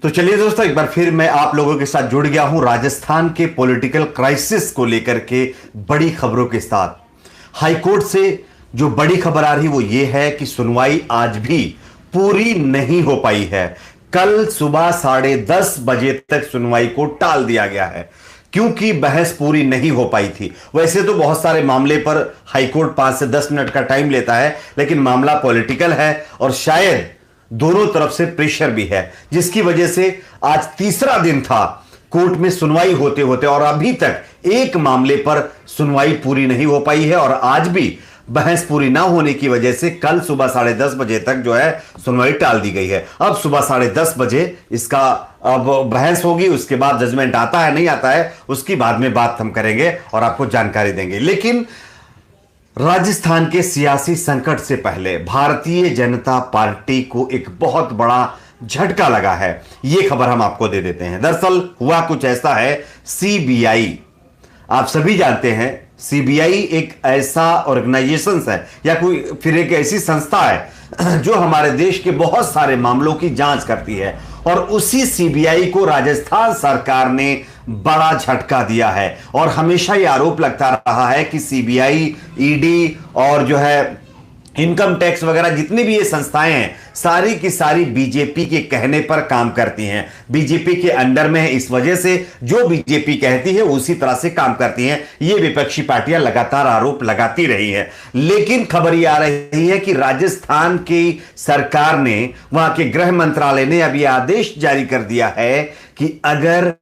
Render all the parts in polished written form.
तो चलिए दोस्तों, एक बार फिर मैं आप लोगों के साथ जुड़ गया हूं राजस्थान के पॉलिटिकल क्राइसिस को लेकर के बड़ी खबरों के साथ। हाईकोर्ट से जो बड़ी खबर आ रही वो ये है कि सुनवाई आज भी पूरी नहीं हो पाई है। कल सुबह 10:30 बजे तक सुनवाई को टाल दिया गया है क्योंकि बहस पूरी नहीं हो पाई थी। वैसे तो बहुत सारे मामले पर हाईकोर्ट 5 से 10 मिनट का टाइम लेता है, लेकिन मामला पॉलिटिकल है और शायद दोनों तरफ से प्रेशर भी है, जिसकी वजह से आज तीसरा दिन था कोर्ट में सुनवाई होते होते और अभी तक एक मामले पर सुनवाई पूरी नहीं हो पाई है। और आज भी बहस पूरी ना होने की वजह से कल सुबह 10:30 बजे तक जो है सुनवाई टाल दी गई है। अब सुबह 10:30 बजे इसका अब बहस होगी, उसके बाद जजमेंट आता है नहीं आता है उसकी बाद में बात हम करेंगे और आपको जानकारी देंगे। लेकिन राजस्थान के सियासी संकट से पहले भारतीय जनता पार्टी को एक बहुत बड़ा झटका लगा है, यह खबर हम आपको दे देते हैं। दरअसल हुआ कुछ ऐसा है, सीबीआई, आप सभी जानते हैं सीबीआई एक ऐसा ऑर्गेनाइजेशन है या कोई फिर एक ऐसी संस्था है जो हमारे देश के बहुत सारे मामलों की जांच करती है, और उसी सीबीआई को राजस्थान सरकार ने बड़ा झटका दिया है। और हमेशा यह आरोप लगता रहा है कि सीबीआई, ईडी और जो है इनकम टैक्स वगैरह जितनी भी ये संस्थाएं हैं सारी की सारी बीजेपी के कहने पर काम करती हैं, बीजेपी के अंडर में है। इस वजह से जो बीजेपी कहती है उसी तरह से काम करती हैं। ये विपक्षी पार्टियां लगातार आरोप लगाती रही हैं। लेकिन खबर ये आ रही है कि राजस्थान की सरकार ने, वहां के गृह मंत्रालय ने अब यह आदेश जारी कर दिया है कि अगर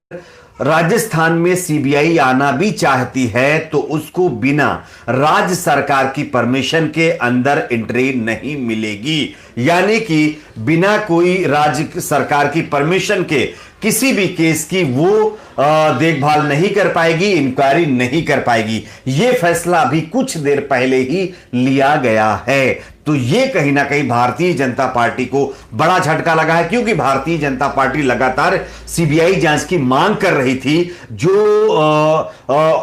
राजस्थान में सीबीआई आना भी चाहती है तो उसको बिना राज्य सरकार की परमिशन के अंदर एंट्री नहीं मिलेगी। यानी कि बिना कोई राज्य सरकार की परमिशन के किसी भी केस की वो देखभाल नहीं कर पाएगी, इंक्वायरी नहीं कर पाएगी। यह फैसला अभी कुछ देर पहले ही लिया गया है। तो यह कहीं ना कहीं भारतीय जनता पार्टी को बड़ा झटका लगा है, क्योंकि भारतीय जनता पार्टी लगातार सीबीआई जांच की मांग कर रही थी। जो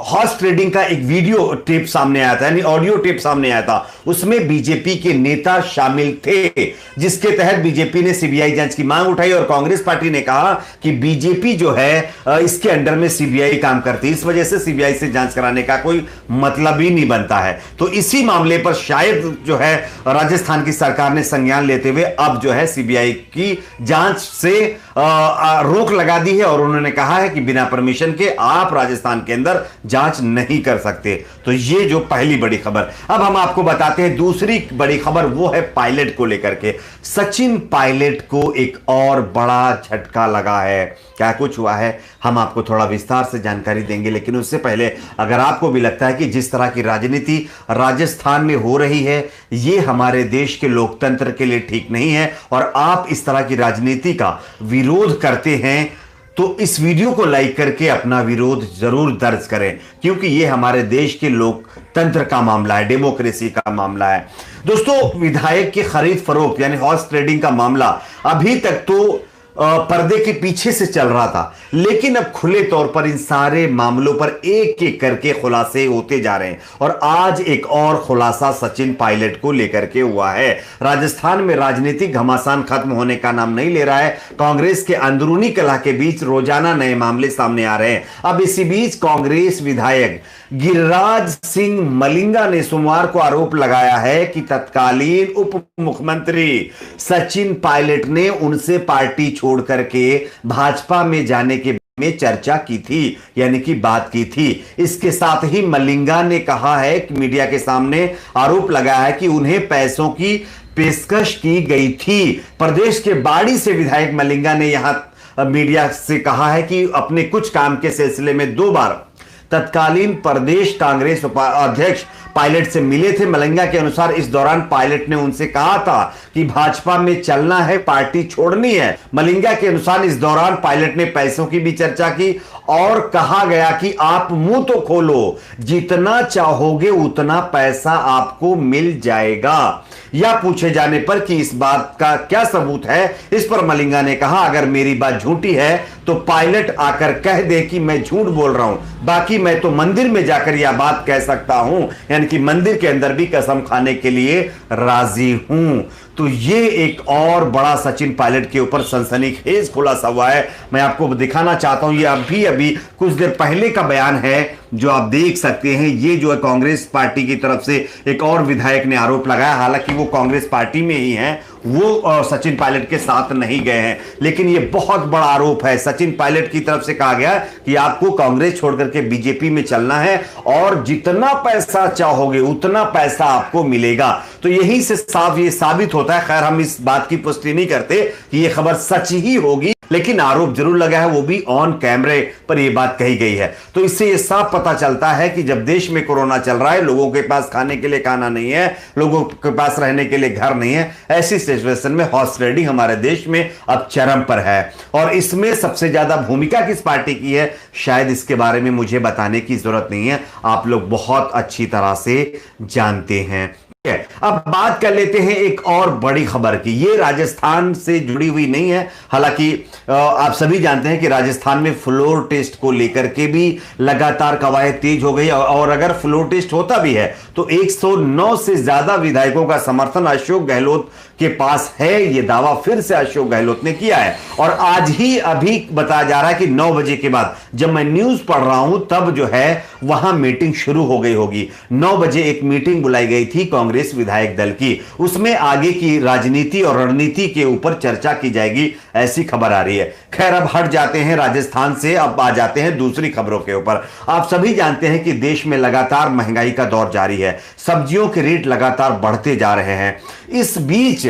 हॉर्स ट्रेडिंग का एक वीडियो टेप सामने आया था, यानी ऑडियो टेप सामने आया था, उसमें बीजेपी के नेता शामिल थे, जिसके तहत बीजेपी ने सीबीआई जांच की मांग उठाई और कांग्रेस पार्टी ने कहा कि बीजेपी जो है इसके अंडर में सीबीआई काम करती है, इस वजह से सीबीआई से जांच कराने का कोई मतलब ही नहीं बनता है। तो इसी मामले पर शायद जो है राजस्थान की सरकार ने संज्ञान लेते हुए अब जो है सीबीआई की जांच से रोक लगा दी है और उन्होंने कहा है कि बिना परमिशन के आप राजस्थान के अंदर जांच नहीं कर सकते। तो ये जो पहली बड़ी खबर। अब हम आपको बताते हैं दूसरी बड़ी खबर, वो है पायलट को लेकर के। सचिन पायलट को एक और बड़ा झटका लगा है। क्या कुछ हुआ है हम आपको थोड़ा विस्तार से जानकारी देंगे, लेकिन उससे पहले अगर आपको भी लगता है कि जिस तरह की राजनीति राजस्थान में हो रही है ये हमारे देश के लोकतंत्र के लिए ठीक नहीं है और आप इस तरह की राजनीति का विरोध करते हैं, तो इस वीडियो को लाइक करके अपना विरोध जरूर दर्ज करें, क्योंकि यह हमारे देश के लोकतंत्र का मामला है, डेमोक्रेसी का मामला है। दोस्तों, विधायक की खरीद फरोख्त यानी हॉर्स ट्रेडिंग का मामला अभी तक तो पर्दे के पीछे से चल रहा था, लेकिन अब खुले तौर पर इन सारे मामलों पर एक एक करके खुलासे होते जा रहे हैं। और आज एक और खुलासा सचिन पायलट को लेकर के हुआ है। राजस्थान में राजनीतिक घमासान खत्म होने का नाम नहीं ले रहा है। कांग्रेस के अंदरूनी कलह के बीच रोजाना नए मामले सामने आ रहे हैं। अब इसी बीच कांग्रेस विधायक गिरिराज सिंह मलिंगा ने सोमवार को आरोप लगाया है कि तत्कालीन उप मुख्यमंत्री सचिन पायलट ने उनसे पार्टी छोड़ करके भाजपा में जाने के में चर्चा की थी, यानी कि बात की थी। इसके साथ ही मलिंगा ने कहा है कि मीडिया के सामने आरोप लगाया है कि उन्हें पैसों की पेशकश की गई थी। प्रदेश के बाड़ी से विधायक मलिंगा ने यहां मीडिया से कहा है कि अपने कुछ काम के सिलसिले में 2 बार तत्कालीन प्रदेश कांग्रेस अध्यक्ष पायलट से मिले थे। मलिंगा के अनुसार इस दौरान पायलट ने उनसे कहा था कि भाजपा में चलना है, पार्टी छोड़नी है। मलिंगा के अनुसार इस दौरान पायलट ने पैसों की भी चर्चा की और कहा गया कि आप मुंह तो खोलो, जितना चाहोगे उतना पैसा आपको मिल जाएगा। या पूछे जाने पर कि इस बात का क्या सबूत है, इस पर मलिंगा ने कहा अगर मेरी बात झूठी है तो पायलट आकर कह दे कि मैं झूठ बोल रहा हूं, बाकी मैं तो मंदिर में जाकर यह बात कह सकता हूं, यानी कि मंदिर के अंदर भी कसम खाने के लिए राजी हूं। तो ये एक और बड़ा सचिन पायलट के ऊपर सनसनीखेज खुलासा हुआ है। मैं आपको दिखाना चाहता हूं, ये अभी अभी कुछ देर पहले का बयान है जो आप देख सकते हैं। ये जो है कांग्रेस पार्टी की तरफ से एक और विधायक ने आरोप लगाया, हालांकि वो कांग्रेस पार्टी में ही हैं, वो सचिन पायलट के साथ नहीं गए हैं, लेकिन ये बहुत बड़ा आरोप है। सचिन पायलट की तरफ से कहा गया कि आपको कांग्रेस छोड़कर के बीजेपी में चलना है और जितना पैसा चाहोगे उतना पैसा आपको मिलेगा। तो यही से साफ ये साबित होता है, खैर हम इस बात की पुष्टि नहीं करते कि ये खबर सच ही होगी, लेकिन आरोप जरूर लगा है, वो भी ऑन कैमरे पर यह बात कही गई है। तो इससे यह साफ पता चलता है कि जब देश में कोरोना चल रहा है, लोगों के पास खाने के लिए खाना नहीं है, लोगों के पास रहने के लिए घर नहीं है, ऐसी सिचुएशन में हॉर्स ट्रेडिंग हमारे देश में अब चरम पर है। और इसमें सबसे ज्यादा भूमिका किस पार्टी की है, शायद इसके बारे में मुझे बताने की जरूरत नहीं है, आप लोग बहुत अच्छी तरह से जानते हैं। अब बात कर लेते हैं एक और बड़ी खबर की। ये राजस्थान से जुड़ी हुई नहीं है, हालांकि आप सभी जानते हैं कि राजस्थान में फ्लोर टेस्ट को लेकर के भी लगातार कवायद तेज हो गई, और अगर फ्लोर टेस्ट होता भी है तो 109 से ज्यादा विधायकों का समर्थन अशोक गहलोत के पास है। यह दावा फिर से अशोक गहलोत ने किया है, और आज ही अभी बताया जा रहा है कि 9 बजे के बाद, जब मैं न्यूज पढ़ रहा हूं तब जो है वहां मीटिंग शुरू हो गई होगी। 9 बजे एक मीटिंग बुलाई गई थी कांग्रेस विधायक दल की, उसमें आगे की राजनीति और रणनीति के ऊपर चर्चा की जाएगी, ऐसी खबर आ रही है। खैर अब हट जाते हैं राजस्थान से, अब आ जाते हैं दूसरी खबरों के ऊपर। आप सभी जानते हैं कि देश में लगातार महंगाई का दौर जारी है, सब्जियों के रेट लगातार बढ़ते जा रहे हैं। इस बीच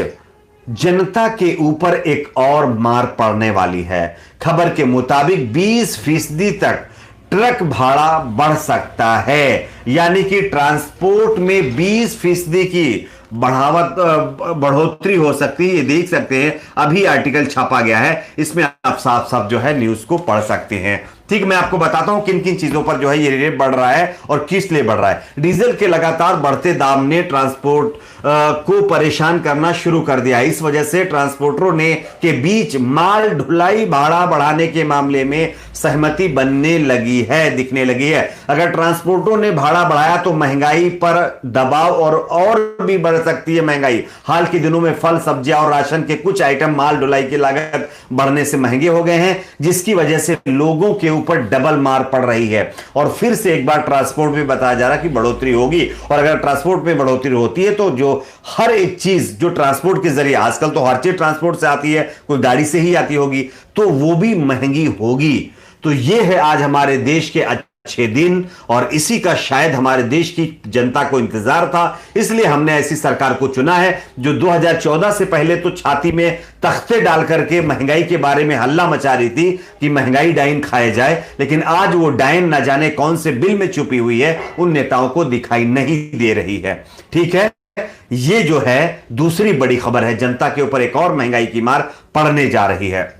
जनता के ऊपर एक और मार पड़ने वाली है। खबर के मुताबिक 20% तक ट्रक भाड़ा बढ़ सकता है, यानी कि ट्रांसपोर्ट में 20% की बढ़ोतरी हो सकती है। ये देख सकते हैं, अभी आर्टिकल छापा गया है, इसमें आप साफ साफ जो है न्यूज को पढ़ सकते हैं। ठीक, मैं आपको बताता हूं किन किन चीजों पर जो है ये रेट बढ़ रहा है और किस लिए बढ़ रहा है। डीजल के लगातार बढ़ते दाम ने ट्रांसपोर्ट को परेशान करना शुरू कर दिया। इस वजह से ट्रांसपोर्टरों ने के बीच माल ढुलाई भाड़ा बढ़ाने के मामले में सहमति बनने लगी है, दिखने लगी है। अगर ट्रांसपोर्टरों ने भाड़ा बढ़ाया तो महंगाई पर दबाव और भी बढ़ सकती है महंगाई। हाल के दिनों में फल, सब्जियां और राशन के कुछ आइटम माल ढुलाई की लागत बढ़ने से महंगे हो गए हैं, जिसकी वजह से लोगों के ऊपर डबल मार पड़ रही है। और फिर से एक बार ट्रांसपोर्ट में बताया जा रहा है कि बढ़ोतरी होगी, और अगर ट्रांसपोर्ट में बढ़ोतरी होती है तो जो हर एक चीज जो ट्रांसपोर्ट के जरिए, आजकल तो हर चीज ट्रांसपोर्ट से आती है, कोई गाड़ी से ही आती होगी, तो वो भी महंगी होगी। तो ये है आज हमारे देश के अच्छे दिन, और इसी का शायद हमारे देश की जनता को इंतजार था। इसलिए हमने ऐसी सरकार को चुना है जो 2014 से पहले तो छाती में तख्ते डाल करके महंगाई के बारे में हल्ला मचा रही थी कि महंगाई डाइन खाए जाए, लेकिन आज वो डाइन न जाने कौन से बिल में छुपी हुई है, उन नेताओं को दिखाई नहीं दे रही है। ठीक है, ये जो है दूसरी बड़ी खबर है, जनता के ऊपर एक और महंगाई की मार पड़ने जा रही है।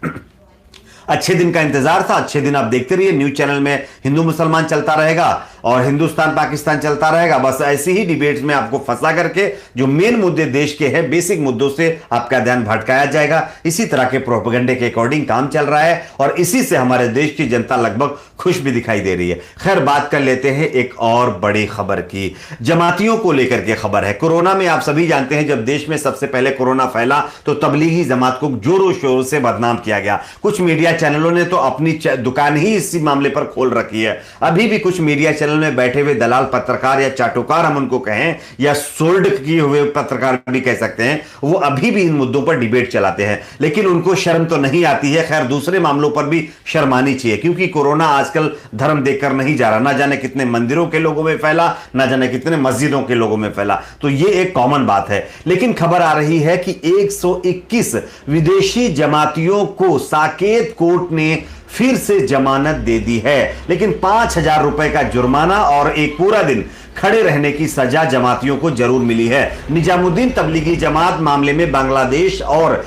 अच्छे दिन का इंतजार था, अच्छे दिन आप देखते रहिए। न्यूज चैनल में हिंदू मुसलमान चलता रहेगा और हिंदुस्तान पाकिस्तान चलता रहेगा। बस ऐसी ही डिबेट्स में आपको फंसा करके जो मेन मुद्दे देश के हैं, बेसिक मुद्दों से आपका ध्यान भटकाया जाएगा। इसी तरह के प्रोपेगेंडे के अकॉर्डिंग काम चल रहा है, और इसी से हमारे देश की जनता लगभग खुश भी दिखाई दे रही है। खैर बात कर लेते हैं एक और बड़ी खबर की, जमातियों को लेकर के खबर है। कोरोना में आप सभी जानते हैं, जब देश में सबसे पहले कोरोना फैला तो तबलीगी जमात को जोरों शोरों से बदनाम किया गया। कुछ मीडिया चैनलों ने तो अपनी दुकान ही इसी मामले पर खोल रखी है। अभी भी कुछ मीडिया चैनल में बैठे हुए दलाल पत्रकार या चाटुकार हम उनको कहें, या सोल्ड किए हुए पत्रकार भी कह सकते हैं, वो अभी भी इन मुद्दों पर डिबेट चलाते हैं, लेकिन उनको शर्म तो नहीं आती है। खैर दूसरे मामलों पर भी शर्म आनी चाहिए, क्योंकि कोरोना आजकल धर्म देखकर नहीं जा रहा। ना जाने कितने मंदिरों के लोगों में फैला, ना जाने कितने मस्जिदों के लोगों में फैला, तो ये एक कॉमन बात है। लेकिन खबर आ रही है कि 121 विदेशी जमातियों को साकेत कोर्ट ने फिर से जमानत दे दी है, लेकिन 5,000 रुपए का जुर्माना और एक पूरा दिन खड़े रहने की सजा जमातियों को जरूर मिली है। निजामुद्दीन तबलीगी जमात मामले में बांग्लादेश और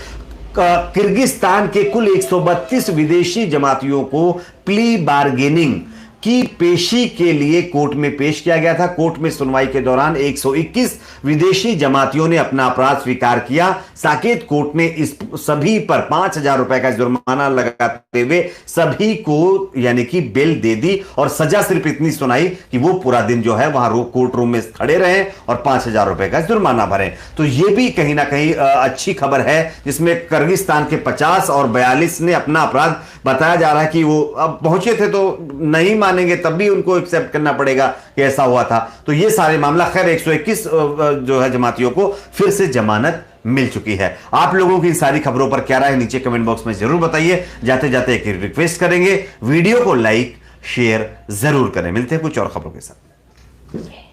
किर्गिस्तान के कुल 132 विदेशी जमातियों को प्ली बार्गेनिंग की पेशी के लिए कोर्ट में पेश किया गया था। कोर्ट में सुनवाई के दौरान 121 विदेशी जमातियों ने अपना अपराध स्वीकार किया। साकेत कोर्ट ने इस सभी पर 5,000 रुपए का जुर्माना लगाते हुए सभी को यानी कि बेल दे दी और सजा सिर्फ इतनी सुनाई कि वो पूरा दिन जो है वहां कोर्ट रूम में खड़े रहे और 5,000 रुपए का जुर्माना भरें। तो ये भी कहीं ना कहीं अच्छी खबर है, जिसमें किर्गिस्तान के 50 और 42 ने अपना अपराध बताया जा रहा है कि वो अब पहुंचे थे तो नहीं मानेंगे, तब भी उनको एक्सेप्ट करना पड़ेगा कि ऐसा हुआ था। तो ये सारे मामला, खैर 121 जो है जमातियों को फिर से जमानत मिल चुकी है। आप लोगों की इन सारी खबरों पर क्या राय है नीचे कमेंट बॉक्स में जरूर बताइए। जाते जाते एक रिक्वेस्ट करेंगे, वीडियो को लाइक शेयर जरूर करें। मिलते हैं कुछ और खबरों के साथ।